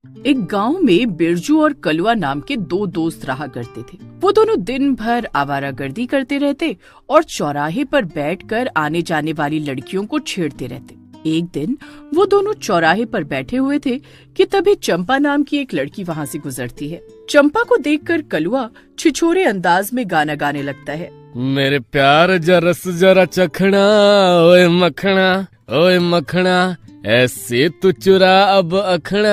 एक गांव में बिरजू और कलवा नाम के दो दोस्त रहा करते थे। वो दोनों दिन भर आवारागर्दी करते रहते और चौराहे पर बैठकर आने जाने वाली लड़कियों को छेड़ते रहते। एक दिन वो दोनों चौराहे पर बैठे हुए थे कि तभी चंपा नाम की एक लड़की वहाँ से गुजरती है। चंपा को देखकर कलवा छिछोरे अंदाज में गाना गाने लगता है। मेरे प्यार जरस जरा चखना, ओए मखना, ओए मखना, ऐसे तू चुरा अब अखना,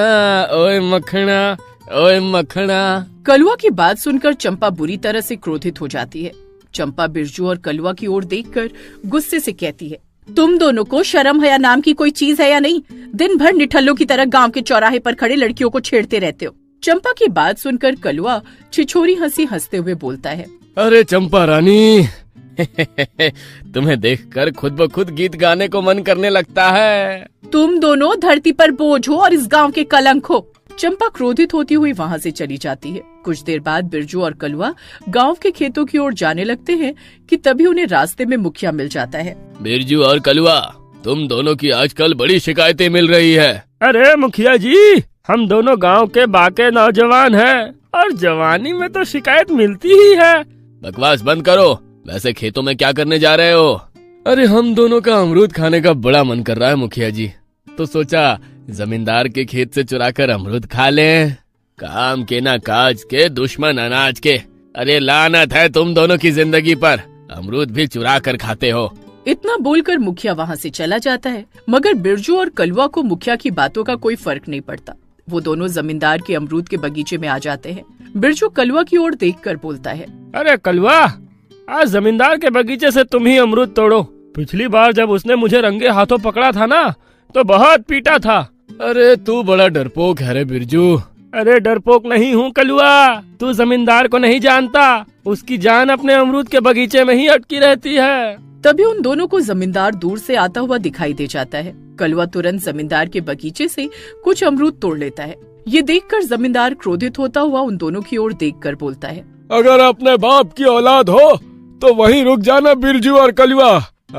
ओए मखना, ओए मखना। कलवा की बात सुनकर चंपा बुरी तरह से क्रोधित हो जाती है। चंपा बिरजू और कलवा की ओर देखकर गुस्से से कहती है, तुम दोनों को शर्म हया नाम की कोई चीज है या नहीं? दिन भर निठल्लों की तरह गांव के चौराहे पर खड़े लड़कियों को छेड़ते रहते हो। चंपा की बात सुनकर कलवा छिछोरी हंसी हंसते हुए बोलता है, अरे चंपा रानी, तुम्हें देखकर खुद ब खुद गीत गाने को मन करने लगता है। तुम दोनों धरती पर बोझ हो और इस गांव के कलंक हो। चंपा क्रोधित होती हुई वहाँ से चली जाती है। कुछ देर बाद बिरजू और कलवा गांव के खेतों की ओर जाने लगते हैं कि तभी उन्हें रास्ते में मुखिया मिल जाता है। बिरजू और कलवा, तुम दोनों की आजकल बड़ी शिकायतें मिल रही है। अरे मुखिया जी, हम दोनों गांव के बाके नौजवान हैं और जवानी में तो शिकायत मिलती ही है। बकवास बंद करो। वैसे खेतों में क्या करने जा रहे हो? अरे हम दोनों का अमरूद खाने का बड़ा मन कर रहा है मुखिया जी, तो सोचा जमींदार के खेत से चुराकर अमरूद खा लें। काम के ना काज के, दुश्मन अनाज के। अरे लानत है तुम दोनों की जिंदगी पर, अमरूद भी चुरा कर खाते हो। इतना बोलकर मुखिया वहाँ से चला जाता है, मगर बिरजू और कलवा को मुखिया की बातों का कोई फर्क नहीं पड़ता। वो दोनों जमींदार के अमरूद के बगीचे में आ जाते हैं। बिरजू कलवा की ओर देखकर बोलता है, अरे कलवा, आज जमींदार के बगीचे से तुम ही अमरूद तोड़ो। पिछली बार जब उसने मुझे रंगे हाथों पकड़ा था ना, तो बहुत पीटा था। अरे तू बड़ा डरपोक है रे बिरजू। अरे डरपोक नहीं हूँ कलवा, तू जमींदार को नहीं जानता। उसकी जान अपने अमरूद के बगीचे में ही अटकी रहती है। तभी उन दोनों को जमींदार दूर से आता हुआ दिखाई दे जाता है। कलवा तुरंत जमींदार के बगीचे से कुछ अमरूद तोड़ लेता है। ये देखकर जमींदार क्रोधित होता हुआ उन दोनों की ओर देखकर बोलता है, अगर अपने बाप की औलाद हो तो वहीं रुक जाना बिरजू और कलवा।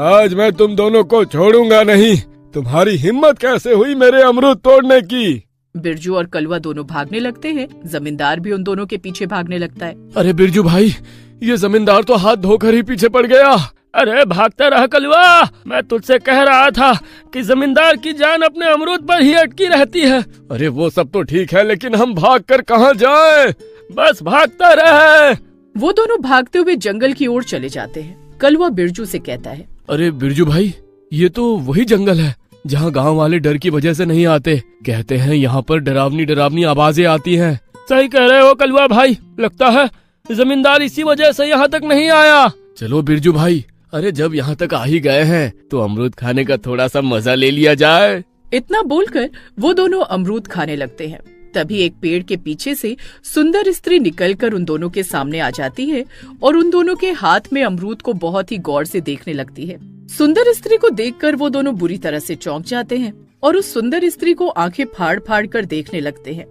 आज मैं तुम दोनों को छोड़ूंगा नहीं। तुम्हारी हिम्मत कैसे हुई मेरे अमरूद तोड़ने की? बिरजू और कलवा दोनों भागने लगते हैं। जमींदार भी उन दोनों के पीछे भागने लगता है। अरे बिरजू भाई, ये जमींदार तो हाथ धोकर ही पीछे पड़ गया। अरे भागता रहा कलवा, मैं तुझसे कह रहा था कि जमींदार की जान अपने अमरूद पर ही अटकी रहती है। अरे वो सब तो ठीक है, लेकिन हम भागकर कहाँ जाएं? बस भागता रहे। वो दोनों भागते हुए जंगल की ओर चले जाते हैं। कलवा बिरजू से कहता है, अरे बिरजू भाई, ये तो वही जंगल है जहाँ गांव वाले डर की वजह से नहीं आते। कहते हैं यहाँ पर डरावनी डरावनी आवाजें आती हैं। सही कह रहे हो कलवा भाई, लगता है जमींदार इसी वजह से यहाँ तक नहीं आया। चलो बिरजू भाई, अरे जब यहाँ तक आ ही गए हैं तो अमरूद खाने का थोड़ा सा मजा ले लिया जाए। इतना बोलकर वो दोनों अमरूद खाने लगते हैं। तभी एक पेड़ के पीछे से सुंदर स्त्री निकलकर उन दोनों के सामने आ जाती है और उन दोनों के हाथ में अमरूद को बहुत ही गौर से देखने लगती है। सुंदर स्त्री को देखकर वो दोनों बुरी तरह से चौंक जाते हैं और उस सुंदर स्त्री को आंखें फाड़ फाड़ कर देखने लगते हैं।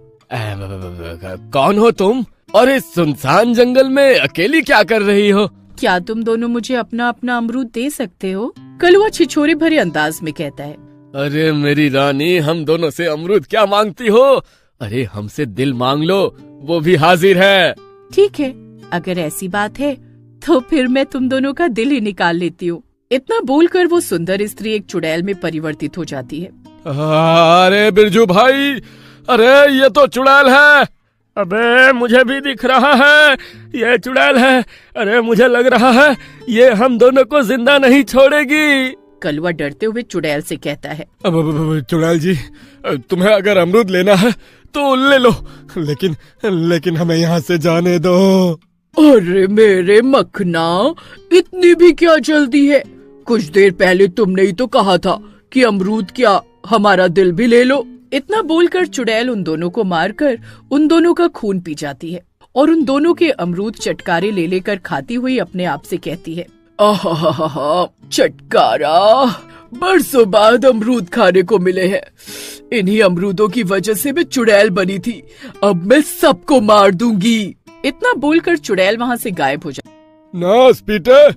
कौन हो तुम और इस सुनसान जंगल में अकेली क्या कर रही हो? क्या तुम दोनों मुझे अपना अपना अमरूद दे सकते हो? कलवा छिछोरे भरे अंदाज में कहता है। अरे मेरी रानी, हम दोनों से अमरूद क्या मांगती हो? अरे हमसे दिल मांग लो, वो भी हाजिर है। ठीक है, अगर ऐसी बात है तो फिर मैं तुम दोनों का दिल ही निकाल लेती हूँ। इतना बोलकर वो सुंदर स्त्री एक चुड़ैल में परिवर्तित हो जाती है। अरे बिरजू भाई, अरे ये तो चुड़ैल है। अबे मुझे भी दिख रहा है, ये चुड़ैल है। अरे मुझे लग रहा है ये हम दोनों को जिंदा नहीं छोड़ेगी। कलवा डरते हुए चुड़ैल से कहता है, अब चुड़ैल जी, तुम्हें अगर अमरूद लेना है तो ले लो, लेकिन हमें यहाँ से जाने दो। अरे मेरे मखना, इतनी भी क्या जल्दी है? कुछ देर पहले तुमने ही तो कहा था कि अमरूद क्या, हमारा दिल भी ले लो। इतना बोलकर चुड़ैल उन दोनों को मारकर उन दोनों का खून पी जाती है और उन दोनों के अमरूद चटकारे ले लेकर खाती हुई अपने आप से कहती है, आहा, चटकारा, बरसों बाद अमरूद खाने को मिले हैं। इन्हीं अमरूदों की वजह से मैं चुड़ैल बनी थी। अब मैं सबको मार दूंगी। इतना बोलकर चुड़ैल वहाँ से गायब हो जाती। नास पीटे,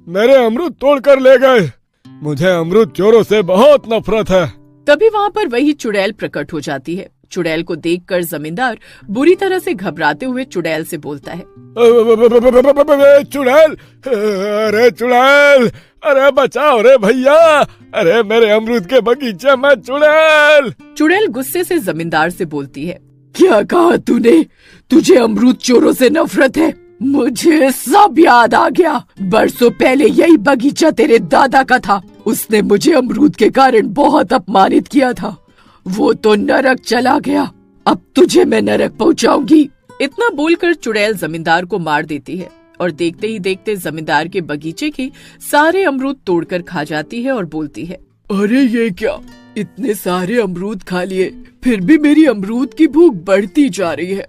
मेरे अमरूद तोड़ कर ले गए। मुझे अमरूद चोरों से बहुत नफरत है। तभी वहाँ पर वही चुड़ैल प्रकट हो जाती है। चुड़ैल को देखकर जमींदार बुरी तरह से घबराते हुए चुड़ैल से बोलता है, चुड़ैल, अरे चुड़ैल, अरे बचाओ रे भैया, अरे मेरे अमरूद के बगीचे में चुड़ैल। चुड़ैल गुस्से से जमींदार से बोलती है, क्या कहा तूने? तुझे अमरूद चोरों से नफरत है? मुझे सब याद आ गया। बरसों पहले यही बगीचा तेरे दादा का था। उसने मुझे अमरूद के कारण बहुत अपमानित किया था। वो तो नरक चला गया, अब तुझे मैं नरक पहुंचाऊंगी। इतना बोलकर चुड़ैल जमींदार को मार देती है और देखते ही देखते जमींदार के बगीचे के सारे अमरूद तोड़कर खा जाती है और बोलती है, अरे ये क्या, इतने सारे अमरूद खा लिए, फिर भी मेरी अमरूद की भूख बढ़ती जा रही है।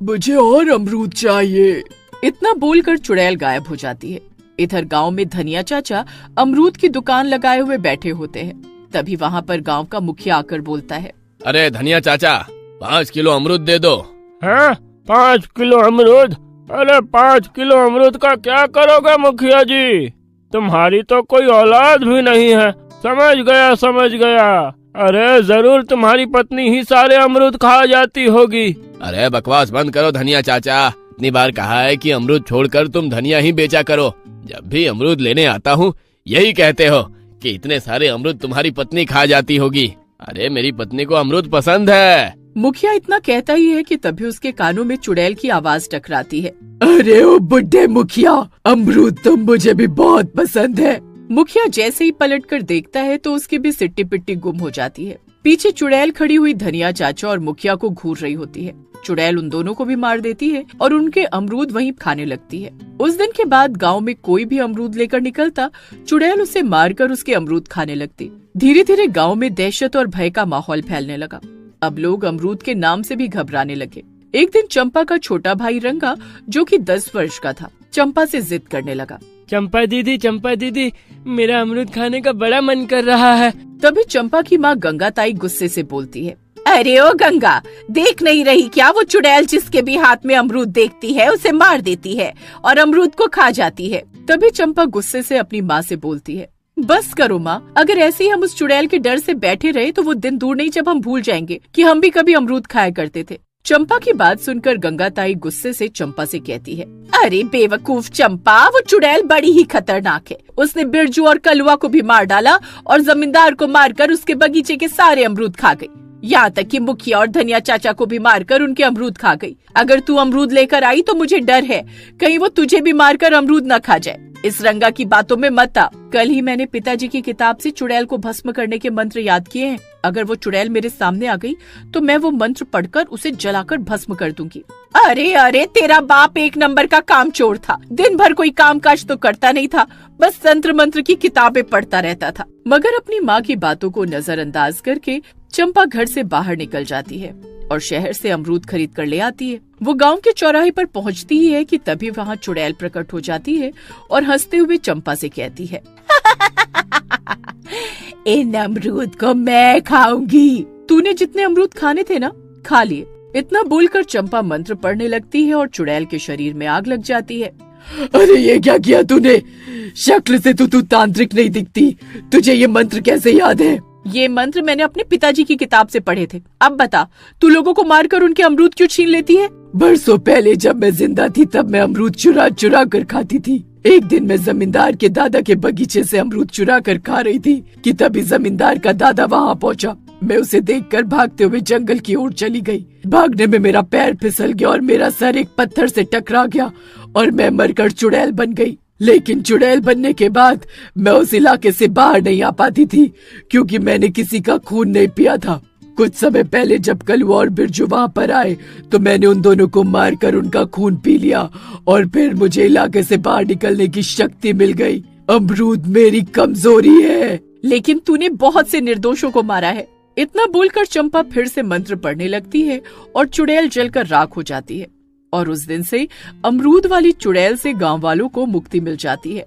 मुझे और अमरूद चाहिए। इतना बोलकर चुड़ैल गायब हो जाती है। इधर गांव में धनिया चाचा अमरूद की दुकान लगाए हुए बैठे होते हैं। तभी वहां पर गांव का मुखिया आकर बोलता है, अरे धनिया चाचा, 5 किलो अमरूद दे दो। हाँ, 5 किलो अमरूद? अरे 5 किलो अमरूद का क्या करोगे मुखिया जी? तुम्हारी तो कोई औलाद भी नहीं है। समझ गया, समझ गया। अरे जरूर तुम्हारी पत्नी ही सारे अमरूद खा जाती होगी। अरे बकवास बंद करो धनिया चाचा, इतनी बार कहा है कि अमरूद छोड़कर तुम धनिया ही बेचा करो। जब भी अमरूद लेने आता हूँ यही कहते हो कि इतने सारे अमरूद तुम्हारी पत्नी खा जाती होगी। अरे मेरी पत्नी को अमरूद पसंद है। मुखिया इतना कहता ही है कि तभी उसके कानों में चुड़ैल की आवाज टकराती है, अरे ओ बुड्ढे मुखिया, अमरूद तो मुझे भी बहुत पसंद है। मुखिया जैसे ही पलटकर देखता है तो उसकी भी सिट्टी पिट्टी गुम हो जाती है। पीछे चुड़ैल खड़ी हुई धनिया चाचा और मुखिया को घूर रही होती है। चुड़ैल उन दोनों को भी मार देती है और उनके अमरूद वहीं खाने लगती है। उस दिन के बाद गांव में कोई भी अमरूद लेकर निकलता, चुड़ैल उसे मारकर उसके अमरूद खाने लगती। धीरे धीरे गांव में दहशत और भय का माहौल फैलने लगा। अब लोग अमरूद के नाम से भी घबराने लगे। एक दिन चंपा का छोटा भाई रंगा, जो कि 10 वर्ष का था, चंपा से जिद करने लगा, चंपा दीदी, मेरा अमरूद खाने का बड़ा मन कर रहा है। तभी चंपा की माँ गंगा ताई गुस्से से बोलती है, अरे ओ गंगा, देख नहीं रही क्या? वो चुड़ैल जिसके भी हाथ में अमरूद देखती है उसे मार देती है और अमरूद को खा जाती है। तभी चंपा गुस्से से अपनी माँ से बोलती है, बस करो माँ, अगर ऐसे ही हम उस चुड़ैल के डर से बैठे रहे तो वो दिन दूर नहीं जब हम भूल जाएंगे कि हम भी कभी अमरूद खाया करते थे। चंपा की बात सुनकर गंगा ताई गुस्से से चंपा से कहती है, अरे बेवकूफ चंपा, वो चुड़ैल बड़ी ही खतरनाक है। उसने बिरजू और कलुआ को भी मार डाला और जमींदार को मारकर उसके बगीचे के सारे अमरूद खा गई। यहाँ तक कि मुखिया और धनिया चाचा को भी मारकर उनके अमरूद खा गई। अगर तू अमरूद लेकर आई तो मुझे डर है कहीं वो तुझे भी मारकर अमरूद न खा जाए। इस रंगा की बातों में मत आ। कल ही मैंने पिताजी की किताब से चुड़ैल को भस्म करने के मंत्र याद किए हैं। अगर वो चुड़ैल मेरे सामने आ गई तो मैं वो मंत्र पढ़कर उसे जलाकर भस्म कर दूंगी। अरे अरे, तेरा बाप एक नंबर का कामचोर था। दिन भर कोई काम काज तो करता नहीं था, बस तंत्र मंत्र की किताबें पढ़ता रहता था। मगर अपनी माँ की बातों को नजरअंदाज करके चंपा घर से बाहर निकल जाती है और शहर से अमरूद खरीद कर ले आती है। वो गांव के चौराहे पर पहुंचती ही है कि तभी वहाँ चुड़ैल प्रकट हो जाती है और हंसते हुए चंपा से कहती है, इन अमरूद को मैं खाऊंगी। तूने जितने अमरूद खाने थे ना, खा लिए। इतना बोलकर चंपा मंत्र पढ़ने लगती है और चुड़ैल के शरीर में आग लग जाती है। अरे ये क्या किया तूने? शक्ल से तू तांत्रिक नहीं दिखती, तुझे ये मंत्र कैसे याद है? ये मंत्र मैंने अपने पिताजी की किताब से पढ़े थे। अब बता, तू लोगों को मारकर उनके अमरूद क्यों छीन लेती है? बरसों पहले जब मैं जिंदा थी तब मैं अमरूद चुरा चुरा कर खाती थी। एक दिन मैं जमींदार के दादा के बगीचे से अमरूद चुरा कर खा रही थी कि तभी जमींदार का दादा वहाँ पहुँचा। मैं उसे देखकर भागते हुए जंगल की ओर चली गई। भागने में मेरा पैर फिसल गया और मेरा सर एक पत्थर से टकरा गया और मैं मरकर चुड़ैल बन गई। लेकिन चुड़ैल बनने के बाद मैं उस इलाके से बाहर नहीं आ पाती थी क्योंकि मैंने किसी का खून नहीं पिया था। कुछ समय पहले जब कलुआ और बिरजू वहाँ पर आए तो मैंने उन दोनों को मारकर उनका खून पी लिया और फिर मुझे इलाके से बाहर निकलने की शक्ति मिल गई। अमरूद मेरी कमजोरी है। लेकिन तूने बहुत से निर्दोषों को मारा है। इतना बोलकर चंपा फिर से मंत्र पढ़ने लगती है और चुड़ैल जलकर राख हो जाती है और उस दिन से अमरूद वाली चुड़ैल से गांव वालों को मुक्ति मिल जाती है।